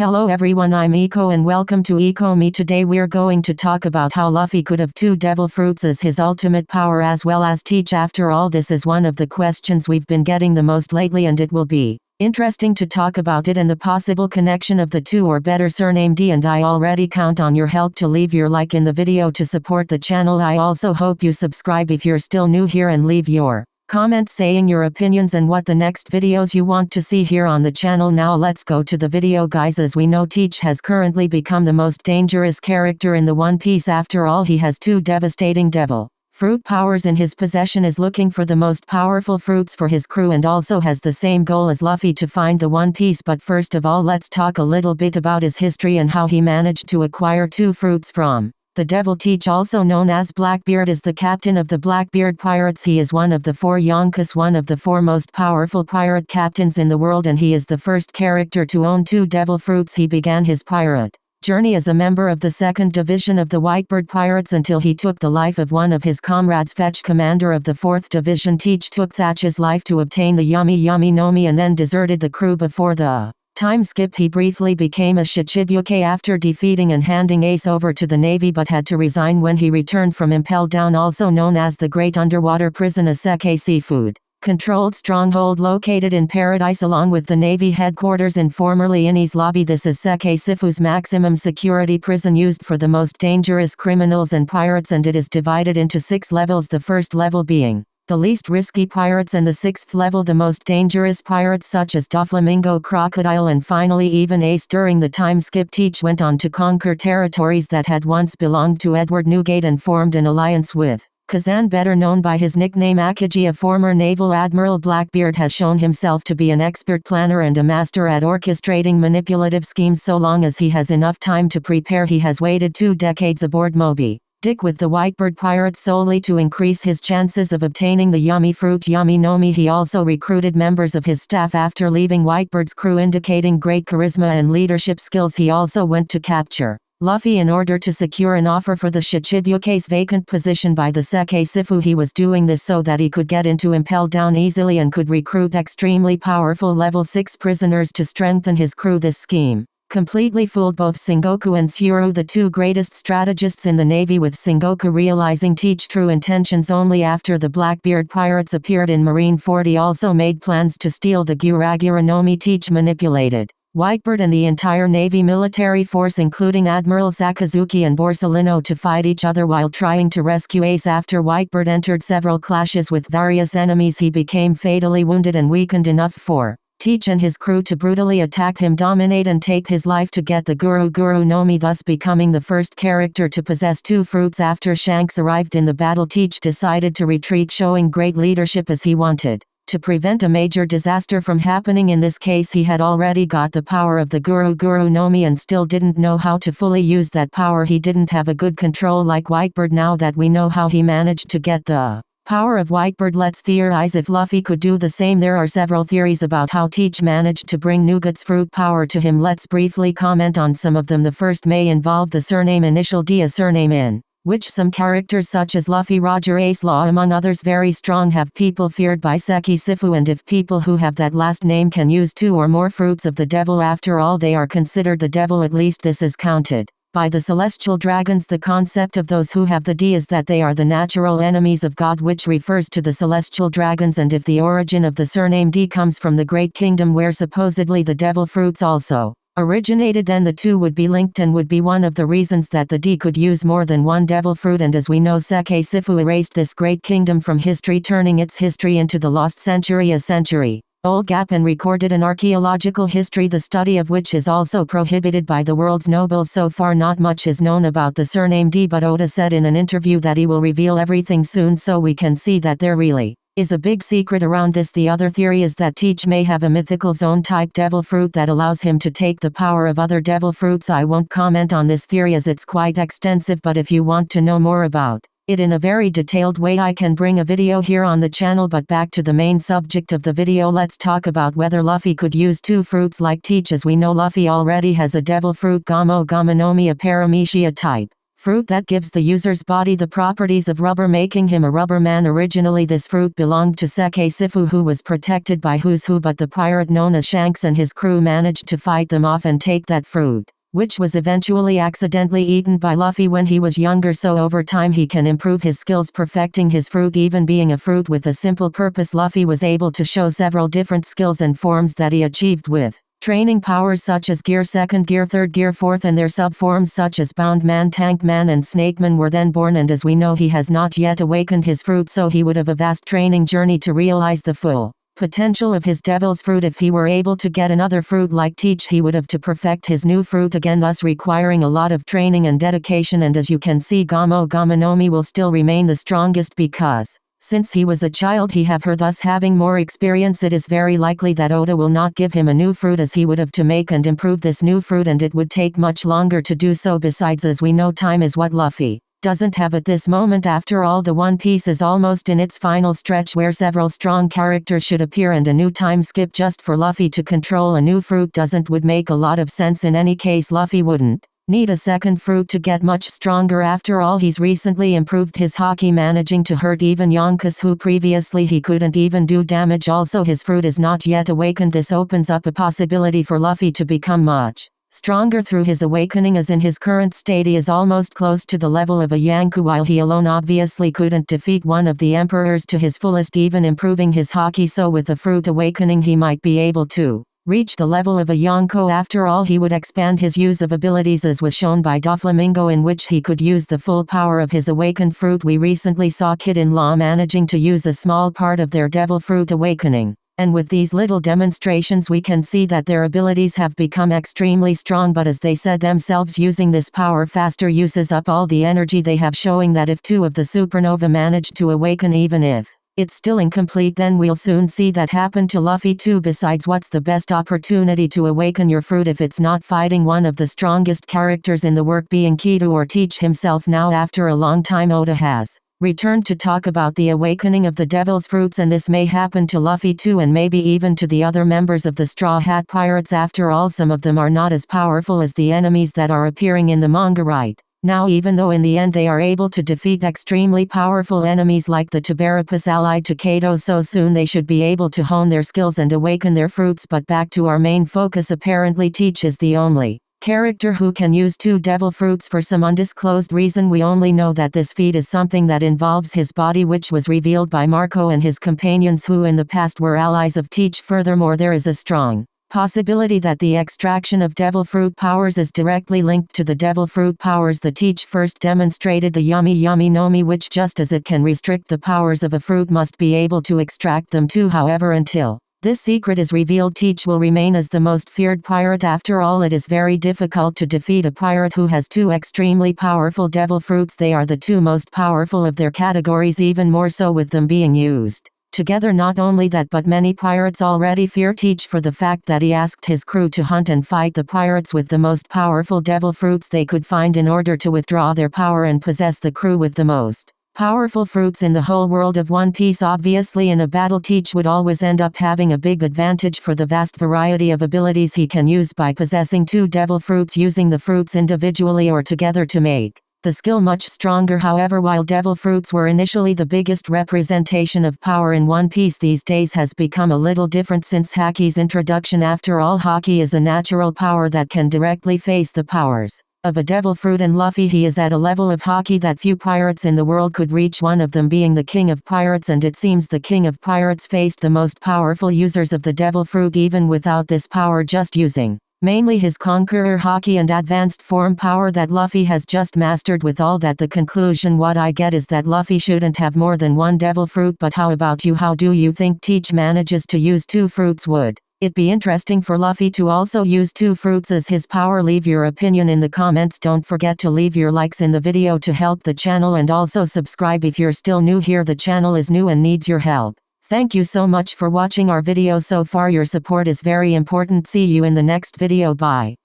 Hello everyone, I'm Eco and welcome to Eco Me. Today we're going to talk about how Luffy could have 2 devil fruits as his ultimate power as well as teach. After all, this is one of the questions we've been getting the most lately, and it will be interesting to talk about it and the possible connection of the two, or better surname D. And I already count on your help to leave your like in the video to support the channel. I also hope you subscribe if you're still new here and leave your comments saying your opinions and what the next videos you want to see here on the channel. Now let's go to the video, guys. As we know, Teach has currently become the most dangerous character in the One Piece. After all, he has 2 devastating devil fruit powers in his possession, is looking for the most powerful fruits for his crew, and also has the same goal as Luffy to find the One Piece. But first of all, let's talk a little bit about his history and how he managed to acquire 2 fruits from the devil. Teach, also known as Blackbeard, is the captain of the Blackbeard Pirates. He is one of the 4 Yonkas, one of the 4 most powerful pirate captains in the world, and he is the first character to own 2 devil fruits. He began his pirate journey as a member of the 2nd Division of the Whitebird Pirates until he took the life of one of his comrades. Fetch, commander of the 4th Division, Teach took Thatch's life to obtain the Yummy Yummy Nomi and then deserted the crew. Before the time skip, he briefly became a Shichibuke after defeating and handing Ace over to the Navy, but had to resign when he returned from Impel Down, also known as the Great Underwater Prison, a Seke seafood controlled stronghold located in Paradise along with the Navy headquarters in formerly Enies Lobby. This is Seke Sifu's maximum security prison used for the most dangerous criminals and pirates, and it is divided into 6 levels, the first level being the least risky pirates, and the 6th level the most dangerous pirates such as Doflamingo, Crocodile, and finally even Ace. During the time skip, Teach went on to conquer territories that had once belonged to Edward Newgate and formed an alliance with Kazan, better known by his nickname Akagi, a former naval admiral. Blackbeard has shown himself to be an expert planner and a master at orchestrating manipulative schemes. So long as he has enough time to prepare, he has waited 2 decades aboard Moby Dick with the Whitebird Pirates solely to increase his chances of obtaining the yummy fruit Yummy Nomi. He also recruited members of his staff after leaving Whitebird's crew, indicating great charisma and leadership skills. He also went to capture Luffy in order to secure an offer for the Shichibuke's vacant position by the Seke Sifu. He was doing this so that he could get into Impel Down easily and could recruit extremely powerful level 6 prisoners to strengthen his crew. This scheme completely fooled both Sengoku and Tsuru, the 2 greatest strategists in the Navy, with Sengoku realizing Teach's true intentions only after the Blackbeard Pirates appeared in Marineford. He also made plans to steal the Guragira Nomi. Teach manipulated Whitebird and the entire Navy military force, including Admiral Sakazuki and Borsalino, to fight each other while trying to rescue Ace. After Whitebird entered several clashes with various enemies, he became fatally wounded and weakened enough for Teach and his crew to brutally attack him, dominate, and take his life to get the Guru Nomi, thus becoming the first character to possess 2 fruits. After Shanks arrived in the battle, Teach decided to retreat, showing great leadership as he wanted to prevent a major disaster from happening. In this case, he had already got the power of the Guru Nomi and still didn't know how to fully use that power. He didn't have a good control like Whitebird. Now that we know how he managed to get the power of Whitebird, let's theorize if Luffy could do the same. There are several theories about how Teach managed to bring Nougat's fruit power to him. Let's briefly comment on some of them. The first may involve the surname initial D, a surname in which some characters such as Luffy, Roger, Ace, Law, among others very strong, have people feared by Seke Sifu, and if people who have that last name can use 2 or more fruits of the devil, after all they are considered the devil. At least this is counted by the celestial dragons. The concept of those who have the D is that they are the natural enemies of God, which refers to the celestial dragons, and if the origin of the surname D comes from the Great Kingdom where supposedly the devil fruits also originated, then the 2 would be linked and would be one of the reasons that the D could use more than 1 devil fruit. And as we know, Seke Sifu erased this great kingdom from history, turning its history into the lost century, a century-old gap, and recorded an archaeological history, the study of which is also prohibited by the world's nobles. So far not much is known about the surname D, but Oda said in an interview that he will reveal everything soon, so we can see that there really is a big secret around this. The other theory is that Teach may have a mythical zone type devil fruit that allows him to take the power of other devil fruits. I won't comment on this theory as it's quite extensive, but if you want to know more about it in a very detailed way, I can bring a video here on the channel. But back to the main subject of the video, let's talk about whether Luffy could use 2 fruits like Teach. As we know, Luffy already has a devil fruit, Gamo Nomi, a Paramecia type fruit that gives the user's body the properties of rubber, making him a rubber man. Originally this fruit belonged to Seke Sifu, who was protected by Who's Who, but the pirate known as Shanks and his crew managed to fight them off and take that fruit, which was eventually accidentally eaten by Luffy when he was younger. So over time he can improve his skills, perfecting his fruit. Even being a fruit with a simple purpose, Luffy was able to show several different skills and forms that he achieved with training powers such as Gear 2nd, Gear 3rd, Gear 4th, and their sub-forms such as Bound Man, Tank Man, and Snake Man were then born. And as we know, he has not yet awakened his fruit, so he would have a vast training journey to realize the full potential of his Devil's Fruit. If he were able to get another fruit like Teach, he would have to perfect his new fruit again, thus requiring a lot of training and dedication. And as you can see, Gamo Gamanomi will still remain the strongest because since he was a child he have her, thus having more experience. It is very likely that Oda will not give him a new fruit, as he would have to make and improve this new fruit, and it would take much longer to do so. Besides, as we know, time is what Luffy doesn't have at this moment. After all, the One Piece is almost in its final stretch where several strong characters should appear, and a new time skip just for Luffy to control a new fruit would make a lot of sense. In any case, Luffy wouldn't need a second fruit to get much stronger. After all, he's recently improved his haki, managing to hurt even Yonkus, who previously he couldn't even do damage. Also, his fruit is not yet awakened. This opens up a possibility for Luffy to become much stronger through his awakening, as in his current state he is almost close to the level of a Yanku, while he alone obviously couldn't defeat one of the emperors to his fullest, even improving his haki. So with the fruit awakening he might be able to reach the level of a Yonko. After all, he would expand his use of abilities, as was shown by Doflamingo, in which he could use the full power of his awakened fruit. We recently saw Kid and Law managing to use a small part of their Devil Fruit awakening, and with these little demonstrations we can see that their abilities have become extremely strong. But as they said themselves, using this power faster uses up all the energy they have, showing that if two of the supernova manage to awaken, even if it's still incomplete, then we'll soon see that happen to Luffy too. Besides, what's the best opportunity to awaken your fruit if it's not fighting one of the strongest characters in the work, being Kido or Teach himself? Now after a long time, Oda has returned to talk about the awakening of the Devil's Fruits, and this may happen to Luffy too, and maybe even to the other members of the Straw Hat Pirates. After all, some of them are not as powerful as the enemies that are appearing in the manga right now, even though in the end they are able to defeat extremely powerful enemies like the Tabarapus allied to Kaido. So soon they should be able to hone their skills and awaken their fruits. But back to our main focus. Apparently Teach is the only character who can use two Devil Fruits for some undisclosed reason. We only know that this feat is something that involves his body, which was revealed by Marco and his companions, who in the past were allies of Teach. Furthermore, there is a strong possibility that the extraction of Devil Fruit powers is directly linked to the Devil Fruit powers the Teach first demonstrated, the Yummy Yummy Nomi, which just as it can restrict the powers of a fruit, must be able to extract them too. However, until this secret is revealed, Teach will remain as the most feared pirate. After all, it is very difficult to defeat a pirate who has two extremely powerful Devil Fruits. They are the two most powerful of their categories, even more so with them being used together. Not only that, but many pirates already fear Teach for the fact that he asked his crew to hunt and fight the pirates with the most powerful Devil Fruits they could find in order to withdraw their power and possess the crew with the most powerful fruits in the whole world of One Piece. Obviously, in a battle, Teach would always end up having a big advantage for the vast variety of abilities he can use by possessing two Devil Fruits, using the fruits individually or together to make the skill much stronger. However, while Devil Fruits were initially the biggest representation of power in One Piece, these days has become a little different since Haki's introduction. After all, Haki is a natural power that can directly face the powers of a Devil Fruit, and Luffy, he is at a level of Haki that few pirates in the world could reach, one of them being the King of Pirates, and it seems the King of Pirates faced the most powerful users of the Devil Fruit even without this power, just using mainly his Conqueror Haki and advanced form power that Luffy has just mastered. With all that, the conclusion what I get is that Luffy shouldn't have more than one Devil Fruit. But how about you? How do you think Teach manages to use two fruits? Would it be interesting for Luffy to also use two fruits as his power? Leave your opinion in the comments. Don't forget to leave your likes in the video to help the channel, and also subscribe if you're still new here. The channel is new and needs your help. Thank you so much for watching our video so far. Your support is very important. See you in the next video. Bye.